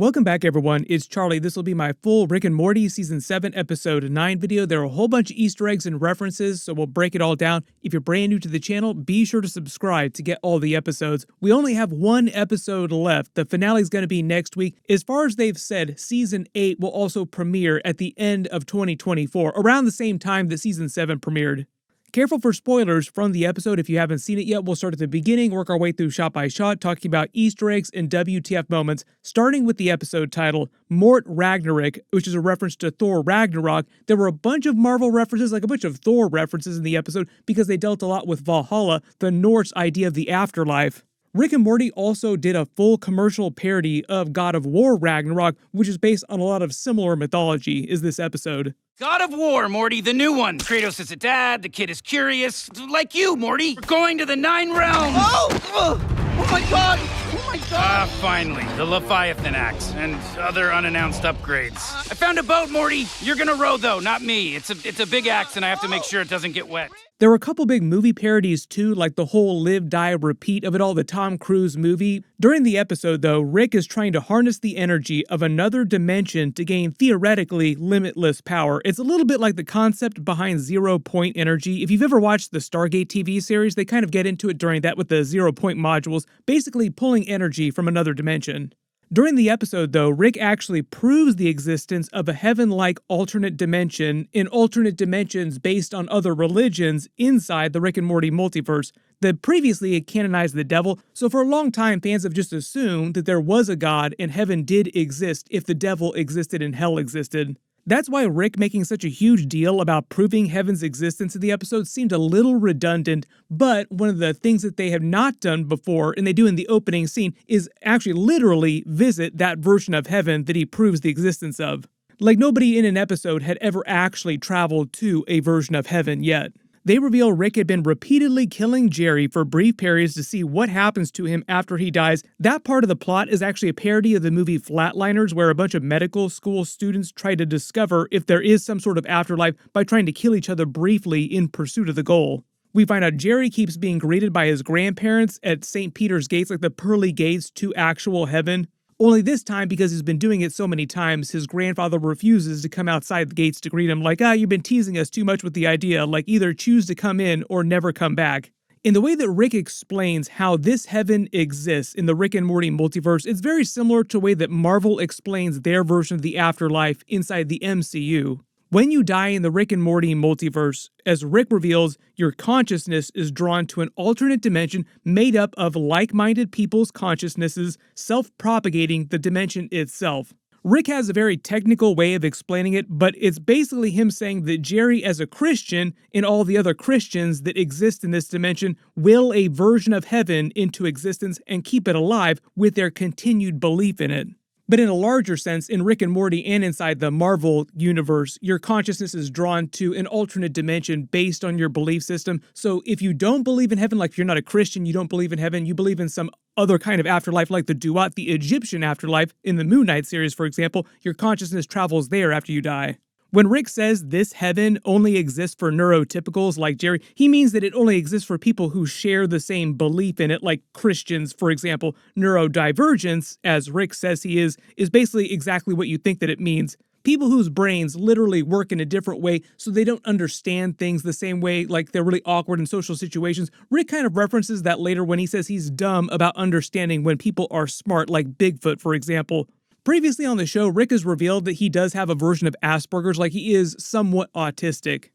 Welcome back, everyone. It's Charlie. This will be my full Rick and Morty Season 7, Episode 9 video. There are a whole bunch of Easter eggs and references, so we'll break it all down. If you're brand new to the channel, be sure to subscribe to get all the episodes. We only have one episode left. The finale is going to be next week. As far as they've said, Season 8 will also premiere at the end of 2024, around the same time that Season 7 premiered. Careful for spoilers from the episode if you haven't seen it yet. We'll start at the beginning, work our way through shot by shot, talking about Easter eggs and WTF moments, starting with the episode title, Mort Ragnarick, which is a reference to Thor Ragnarok. There were a bunch of Marvel references, like a bunch of Thor references in the episode, because they dealt a lot with Valhalla, the Norse idea of the afterlife. Rick and Morty also did a full commercial parody of God of War Ragnarok, which is based on a lot of similar mythology, is this episode. God of War, Morty, the new one. Kratos is a dad, the kid is curious. Like you, Morty. We're going to the 9 realms. Oh my god! Oh my god! Finally, the Leviathan axe and other unannounced upgrades. I found a boat, Morty. You're gonna row, though, not me. It's a big axe, and I have to make sure it doesn't get wet. There were a couple big movie parodies too, like the whole live, die, repeat of it all, the Tom Cruise movie. During the episode though, Rick is trying to harness the energy of another dimension to gain theoretically limitless power. It's a little bit like the concept behind zero-point energy. If you've ever watched the Stargate TV series, they kind of get into it during that with the zero-point modules, basically pulling energy from another dimension. During the episode, though, Rick actually proves the existence of a heaven-like alternate dimension in alternate dimensions based on other religions inside the Rick and Morty multiverse that previously had canonized the devil, so for a long time fans have just assumed that there was a god and heaven did exist if the devil existed and hell existed. That's why Rick making such a huge deal about proving heaven's existence in the episode seemed a little redundant, but one of the things that they have not done before, and they do in the opening scene, is actually literally visit that version of heaven that he proves the existence of. Like nobody in an episode had ever actually traveled to a version of heaven yet. They reveal Rick had been repeatedly killing Jerry for brief periods to see what happens to him after he dies. That part of the plot is actually a parody of the movie Flatliners, where a bunch of medical school students try to discover if there is some sort of afterlife by trying to kill each other briefly in pursuit of the goal. We find out Jerry keeps being greeted by his grandparents at St. Peter's Gates, like the pearly gates to actual heaven. Only this time, because he's been doing it so many times, his grandfather refuses to come outside the gates to greet him, like, you've been teasing us too much with the idea, like either choose to come in or never come back. In the way that Rick explains how this heaven exists in the Rick and Morty multiverse, it's very similar to the way that Marvel explains their version of the afterlife inside the MCU. When you die in the Rick and Morty multiverse, as Rick reveals, your consciousness is drawn to an alternate dimension made up of like-minded people's consciousnesses self-propagating the dimension itself. Rick has a very technical way of explaining it, but it's basically him saying that Jerry as a Christian and all the other Christians that exist in this dimension will a version of heaven into existence and keep it alive with their continued belief in it. But in a larger sense, in Rick and Morty and inside the Marvel universe, your consciousness is drawn to an alternate dimension based on your belief system. So if you don't believe in heaven, like if you're not a Christian, you don't believe in heaven, you believe in some other kind of afterlife like the Duat, the Egyptian afterlife in the Moon Knight series, for example, your consciousness travels there after you die. When Rick says this heaven only exists for neurotypicals like Jerry, he means that it only exists for people who share the same belief in it, like Christians, for example. Neurodivergence, as Rick says he is basically exactly what you think that it means. People whose brains literally work in a different way so they don't understand things the same way, like they're really awkward in social situations. Rick kind of references that later when he says he's dumb about understanding when people are smart, like Bigfoot, for example. Previously on the show, Rick has revealed that he does have a version of Asperger's, like he is somewhat autistic.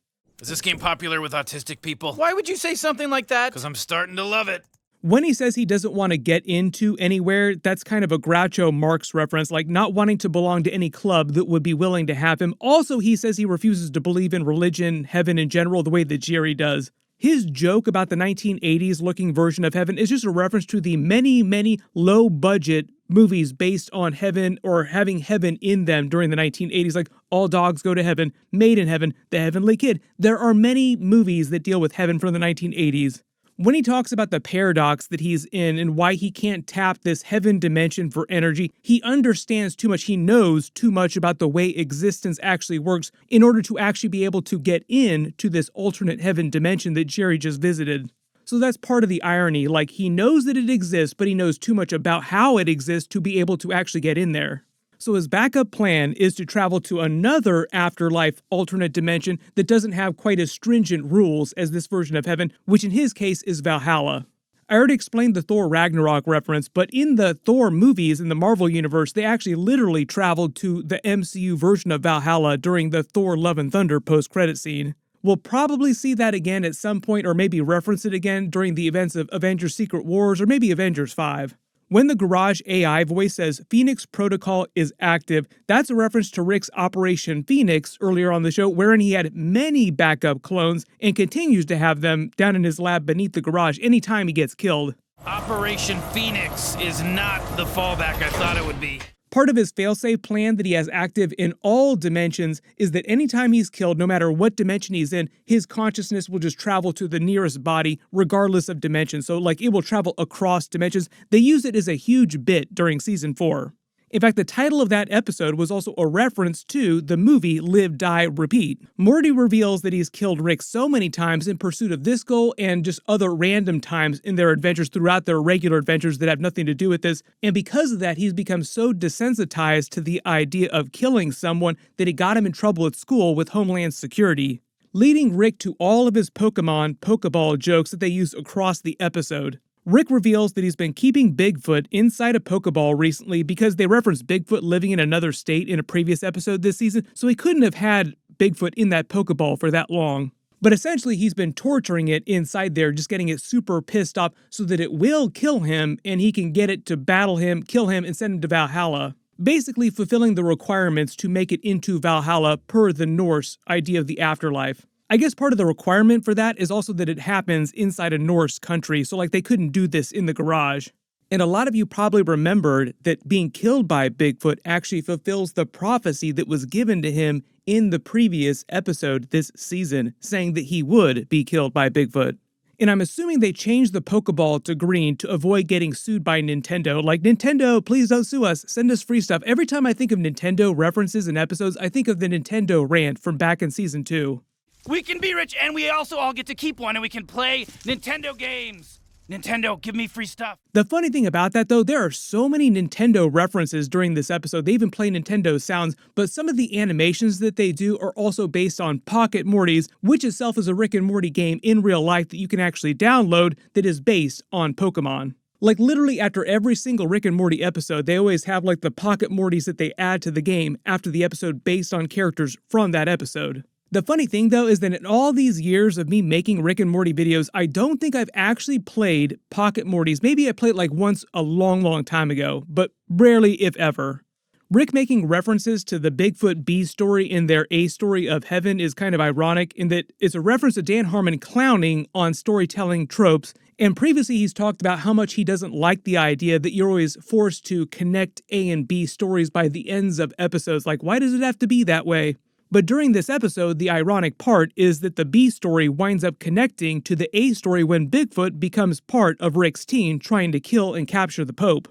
Is this game popular with autistic people? Why would you say something like that? Because I'm starting to love it. When he says he doesn't want to get into anywhere, that's kind of a Groucho Marx reference, like not wanting to belong to any club that would be willing to have him. Also, he says he refuses to believe in religion, heaven in general, the way that Jerry does. His joke about the 1980s looking version of heaven is just a reference to the many low-budget movies based on heaven or having heaven in them during the 1980s, like All Dogs Go to Heaven, Made in Heaven, The Heavenly Kid. There are many movies that deal with heaven from the 1980s. When he talks about the paradox that he's in and why he can't tap this heaven dimension for energy, he understands too much. He knows too much about the way existence actually works in order to actually be able to get into this alternate heaven dimension that Jerry just visited. So that's part of the irony, like he knows that it exists, but he knows too much about how it exists to be able to actually get in there. So his backup plan is to travel to another afterlife alternate dimension that doesn't have quite as stringent rules as this version of heaven, which in his case is Valhalla. I already explained the Thor Ragnarok reference, but in the Thor movies in the Marvel Universe, they actually literally traveled to the MCU version of Valhalla during the Thor Love and Thunder post-credit scene. We'll probably see that again at some point, or maybe reference it again during the events of Avengers Secret Wars or maybe Avengers 5. When the Garage AI voice says Phoenix Protocol is active, that's a reference to Rick's Operation Phoenix earlier on the show, wherein he had many backup clones and continues to have them down in his lab beneath the garage anytime he gets killed. Operation Phoenix is not the fallback I thought it would be. Part of his failsafe plan that he has active in all dimensions is that anytime he's killed, no matter what dimension he's in, his consciousness will just travel to the nearest body, regardless of dimension. So, it will travel across dimensions. They use it as a huge bit during Season 4. In fact, the title of that episode was also a reference to the movie Live, Die, Repeat. Morty reveals that he's killed Rick so many times in pursuit of this goal and just other random times in their adventures throughout their regular adventures that have nothing to do with this. And because of that, he's become so desensitized to the idea of killing someone that it got him in trouble at school with Homeland Security, leading Rick to all of his Pokemon Pokeball jokes that they use across the episode. Rick reveals that he's been keeping Bigfoot inside a Pokeball recently because they referenced Bigfoot living in another state in a previous episode this season, so he couldn't have had Bigfoot in that Pokeball for that long. But essentially, he's been torturing it inside there, just getting it super pissed off so that it will kill him and he can get it to battle him, kill him, and send him to Valhalla. Basically fulfilling the requirements to make it into Valhalla per the Norse idea of the afterlife. I guess part of the requirement for that is also that it happens inside a Norse country, so they couldn't do this in the garage. And a lot of you probably remembered that being killed by Bigfoot actually fulfills the prophecy that was given to him in the previous episode this season, saying that he would be killed by Bigfoot. And I'm assuming they changed the Pokeball to green to avoid getting sued by Nintendo. Nintendo, please don't sue us, send us free stuff. Every time I think of Nintendo references in episodes, I think of the Nintendo rant from back in Season 2. We can be rich, and we also all get to keep one, and we can play Nintendo games. Nintendo, give me free stuff. The funny thing about that, though, there are so many Nintendo references during this episode. They even play Nintendo sounds, but some of the animations that they do are also based on Pocket Mortys, which itself is a Rick and Morty game in real life that you can actually download that is based on Pokemon. Literally after every single Rick and Morty episode, they always have the Pocket Mortys that they add to the game after the episode based on characters from that episode. The funny thing, though, is that in all these years of me making Rick and Morty videos, I don't think I've actually played Pocket Mortys. Maybe I played once a long, long time ago, but rarely, if ever. Rick making references to the Bigfoot B story in their A story of Heaven is kind of ironic in that it's a reference to Dan Harmon clowning on storytelling tropes, and previously he's talked about how much he doesn't like the idea that you're always forced to connect A and B stories by the ends of episodes. Why does it have to be that way? But during this episode, the ironic part is that the B story winds up connecting to the A story when Bigfoot becomes part of Rick's team trying to kill and capture the Pope.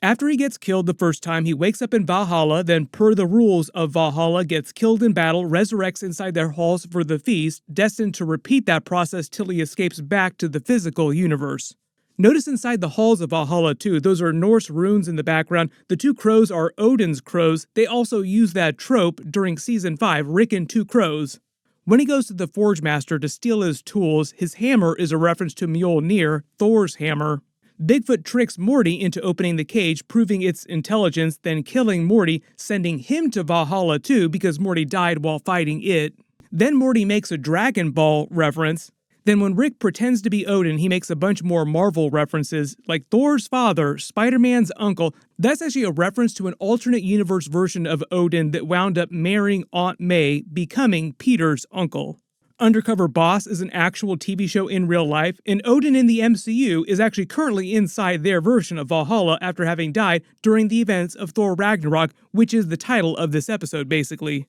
After he gets killed the first time, he wakes up in Valhalla, then per the rules of Valhalla, gets killed in battle, resurrects inside their halls for the feast, destined to repeat that process till he escapes back to the physical universe. Notice inside the halls of Valhalla too, those are Norse runes in the background. The two crows are Odin's crows. They also use that trope during Season 5, Rick and Two Crows. When he goes to the Forge Master to steal his tools, his hammer is a reference to Mjolnir, Thor's hammer. Bigfoot tricks Morty into opening the cage, proving its intelligence, then killing Morty, sending him to Valhalla too because Morty died while fighting it. Then Morty makes a Dragon Ball reference. Then when Rick pretends to be Odin, he makes a bunch more Marvel references, like Thor's father, Spider-Man's uncle. That's actually a reference to an alternate universe version of Odin that wound up marrying Aunt May, becoming Peter's uncle. Undercover Boss is an actual TV show in real life, and Odin in the MCU is actually currently inside their version of Valhalla after having died during the events of Thor Ragnarok, which is the title of this episode, basically.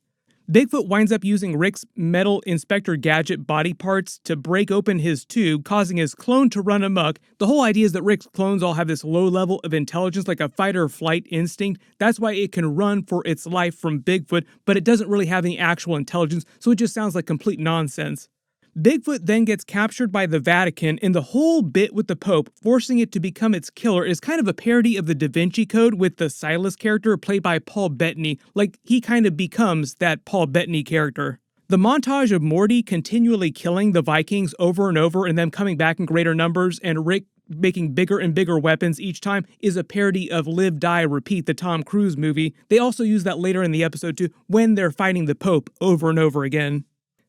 Bigfoot winds up using Rick's metal Inspector Gadget body parts to break open his tube, causing his clone to run amok. The whole idea is that Rick's clones all have this low level of intelligence, like a fight or flight instinct. That's why it can run for its life from Bigfoot, but it doesn't really have any actual intelligence, so it just sounds like complete nonsense. Bigfoot then gets captured by the Vatican, and the whole bit with the Pope forcing it to become its killer is kind of a parody of the Da Vinci Code with the Silas character played by Paul Bettany, like he kind of becomes that Paul Bettany character. The montage of Morty continually killing the Vikings over and over and them coming back in greater numbers and Rick making bigger and bigger weapons each time is a parody of Live, Die, Repeat, the Tom Cruise movie. They also use that later in the episode too when they're fighting the Pope over and over again.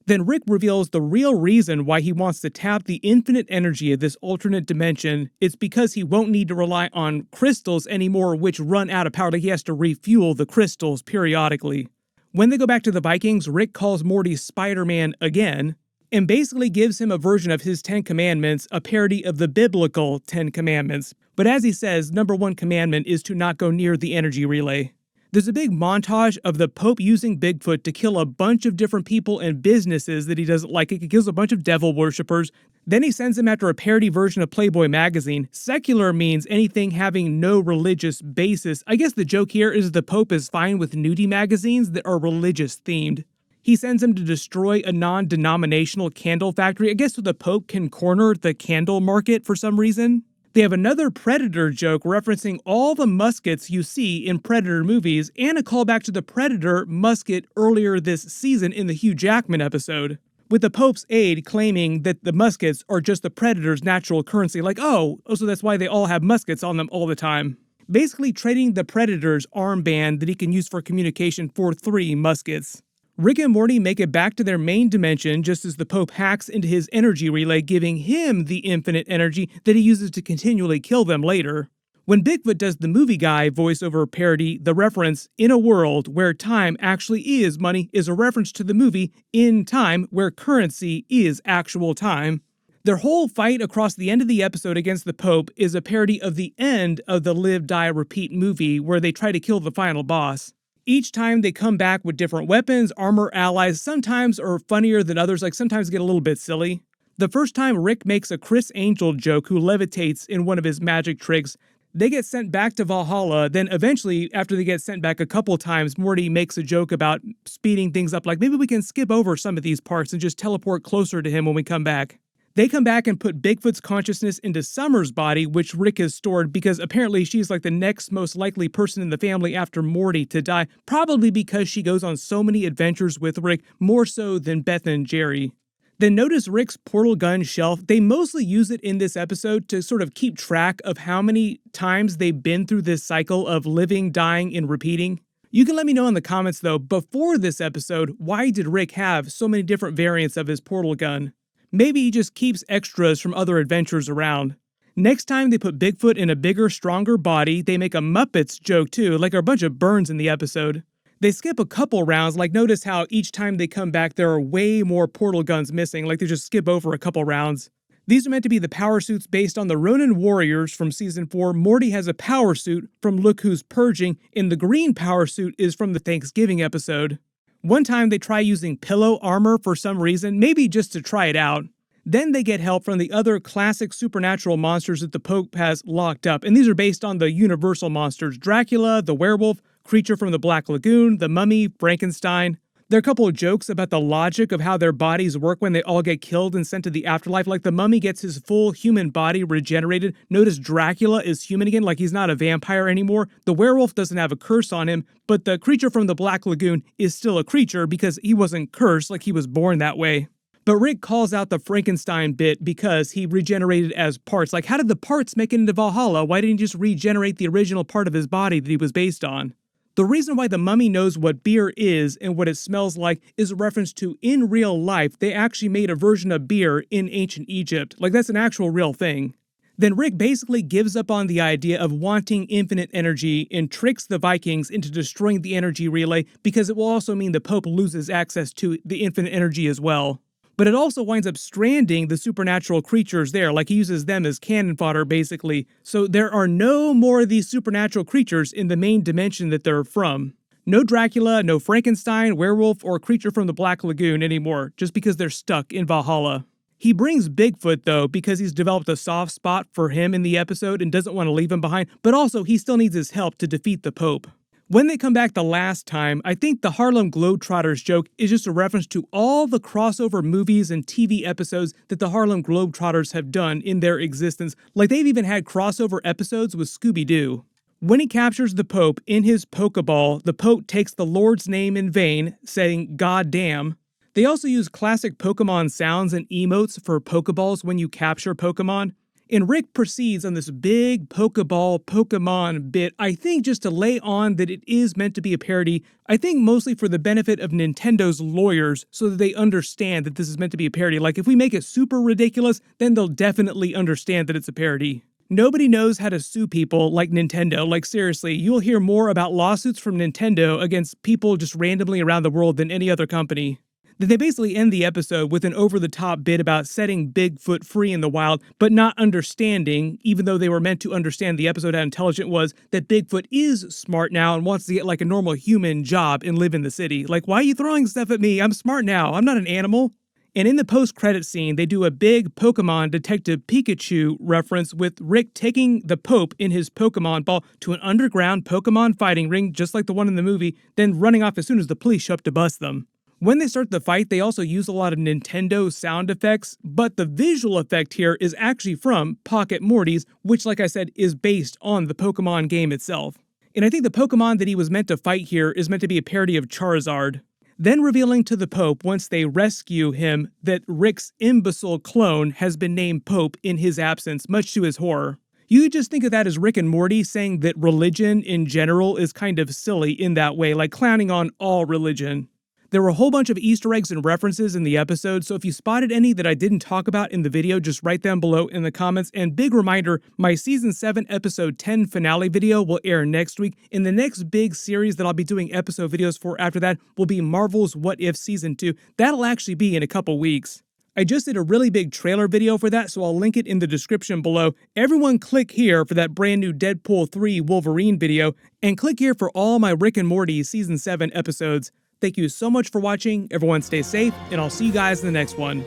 Then Rick reveals the real reason why he wants to tap the infinite energy of this alternate dimension. It's because he won't need to rely on crystals anymore, which run out of power. Like he has to refuel the crystals periodically. When they go back to the Vikings, Rick calls Morty Spider-Man again, and basically gives him a version of his 10 Commandments, a parody of the biblical 10 Commandments. But as he says, number 1 commandment is to not go near the energy relay. There's a big montage of the Pope using Bigfoot to kill a bunch of different people and businesses that he doesn't like. He kills a bunch of devil worshippers. Then he sends them after a parody version of Playboy magazine. Secular means anything having no religious basis. I guess the joke here is the Pope is fine with nudie magazines that are religious themed. He sends him to destroy a non-denominational candle factory. I guess so the Pope can corner the candle market for some reason. They have another Predator joke referencing all the muskets you see in Predator movies and a callback to the Predator musket earlier this season in the Hugh Jackman episode, with the Pope's aide claiming that the muskets are just the Predator's natural currency, like, oh, so that's why they all have muskets on them all the time. Basically trading the Predator's armband that he can use for communication for 3 muskets. Rick and Morty make it back to their main dimension just as the Pope hacks into his energy relay, giving him the infinite energy that he uses to continually kill them later. When Bigfoot does the movie guy voiceover parody, the reference, "in a world where time actually is money," is a reference to the movie In Time, where currency is actual time. Their whole fight across the end of the episode against the Pope is a parody of the end of the Live, Die, Repeat movie where they try to kill the final boss. Each time they come back with different weapons, armor, allies, sometimes are funnier than others, like sometimes get a little bit silly. The first time Rick makes a Chris Angel joke who levitates in one of his magic tricks, they get sent back to Valhalla, then eventually, after they get sent back a couple times, Morty makes a joke about speeding things up, like maybe we can skip over some of these parts and just teleport closer to him when we come back. They come back and put Bigfoot's consciousness into Summer's body, which Rick has stored because apparently she's like the next most likely person in the family after Morty to die, probably because she goes on so many adventures with Rick, more so than Beth and Jerry. Then notice Rick's portal gun shelf. They mostly use it in this episode to sort of keep track of how many times they've been through this cycle of living, dying, and repeating. You can let me know in the comments though, before this episode, why did Rick have so many different variants of his portal gun? Maybe he just keeps extras from other adventures around. Next time they put Bigfoot in a bigger, stronger body, they make a Muppets joke too, like a bunch of burns in the episode. They skip a couple rounds, like notice how each time they come back there are way more portal guns missing, like they just skip over a couple rounds. These are meant to be the power suits based on the Ronin Warriors from Season 4. Morty has a power suit from Look Who's Purging, and the green power suit is from the Thanksgiving episode. One time they try using pillow armor for some reason, maybe just to try it out. Then they get help from the other classic supernatural monsters that the Pope has locked up, and these are based on the Universal monsters: Dracula, the werewolf, Creature from the Black Lagoon, the Mummy, Frankenstein. There are a couple of jokes about the logic of how their bodies work when they all get killed and sent to the afterlife, like the Mummy gets his full human body regenerated. Notice Dracula is human again, like he's not a vampire anymore. The werewolf doesn't have a curse on him, but the Creature from the Black Lagoon is still a creature because he wasn't cursed, like he was born that way. But Rick calls out the Frankenstein bit because he regenerated as parts. Like, how did the parts make it into Valhalla? Why didn't he just regenerate the original part of his body that he was based on? The reason why the Mummy knows what beer is and what it smells like is a reference to, in real life, they actually made a version of beer in ancient Egypt. Like, that's an actual real thing. Then Rick basically gives up on the idea of wanting infinite energy and tricks the Vikings into destroying the energy relay because it will also mean the Pope loses access to the infinite energy as well. But it also winds up stranding the supernatural creatures there, like he uses them as cannon fodder, basically. So there are no more of these supernatural creatures in the main dimension that they're from. No Dracula, no Frankenstein, werewolf, or Creature from the Black Lagoon anymore, just because they're stuck in Valhalla. He brings Bigfoot, though, because he's developed a soft spot for him in the episode and doesn't want to leave him behind, but also he still needs his help to defeat the Pope. When they come back the last time, I think the Harlem Globetrotters joke is just a reference to all the crossover movies and TV episodes that the Harlem Globetrotters have done in their existence. Like they've even had crossover episodes with Scooby-Doo. When he captures the Pope in his Pokeball, the Pope takes the Lord's name in vain, saying, "God damn." They also use classic Pokemon sounds and emotes for Pokeballs when you capture Pokemon. And Rick proceeds on this big Pokeball Pokemon bit, I think just to lay on that it is meant to be a parody, I think mostly for the benefit of Nintendo's lawyers so that they understand that this is meant to be a parody. Like if we make it super ridiculous, then they'll definitely understand that it's a parody. Nobody knows how to sue people like Nintendo. Like seriously, you'll hear more about lawsuits from Nintendo against people just randomly around the world than any other company. Then they basically end the episode with an over-the-top bit about setting Bigfoot free in the wild, but not understanding, even though they were meant to understand the episode how intelligent was, that Bigfoot is smart now and wants to get like a normal human job and live in the city. Like, why are you throwing stuff at me? I'm smart now. I'm not an animal. And in the post-credit scene, they do a big Pokemon Detective Pikachu reference with Rick taking the Pope in his Pokemon ball to an underground Pokemon fighting ring, just like the one in the movie, then running off as soon as the police show up to bust them. When they start the fight, they also use a lot of Nintendo sound effects, but the visual effect here is actually from Pocket Morty's, which, like I said, is based on the Pokemon game itself. And I think the Pokemon that he was meant to fight here is meant to be a parody of Charizard. Then revealing to the Pope, once they rescue him, that Rick's imbecile clone has been named Pope in his absence, much to his horror. You could just think of that as Rick and Morty saying that religion in general is kind of silly in that way, like clowning on all religion. There were a whole bunch of Easter eggs and references in the episode, so if you spotted any that I didn't talk about in the video, just write them below in the comments. And big reminder, my Season 7 Episode 10 finale video will air next week, and the next big series that I'll be doing episode videos for after that will be Marvel's What If Season 2. That'll actually be in a couple weeks. I just did a really big trailer video for that, so I'll link it in the description below. Everyone click here for that brand new Deadpool 3 Wolverine video, and click here for all my Rick and Morty Season 7 episodes. Thank you so much for watching, everyone stay safe, and I'll see you guys in the next one.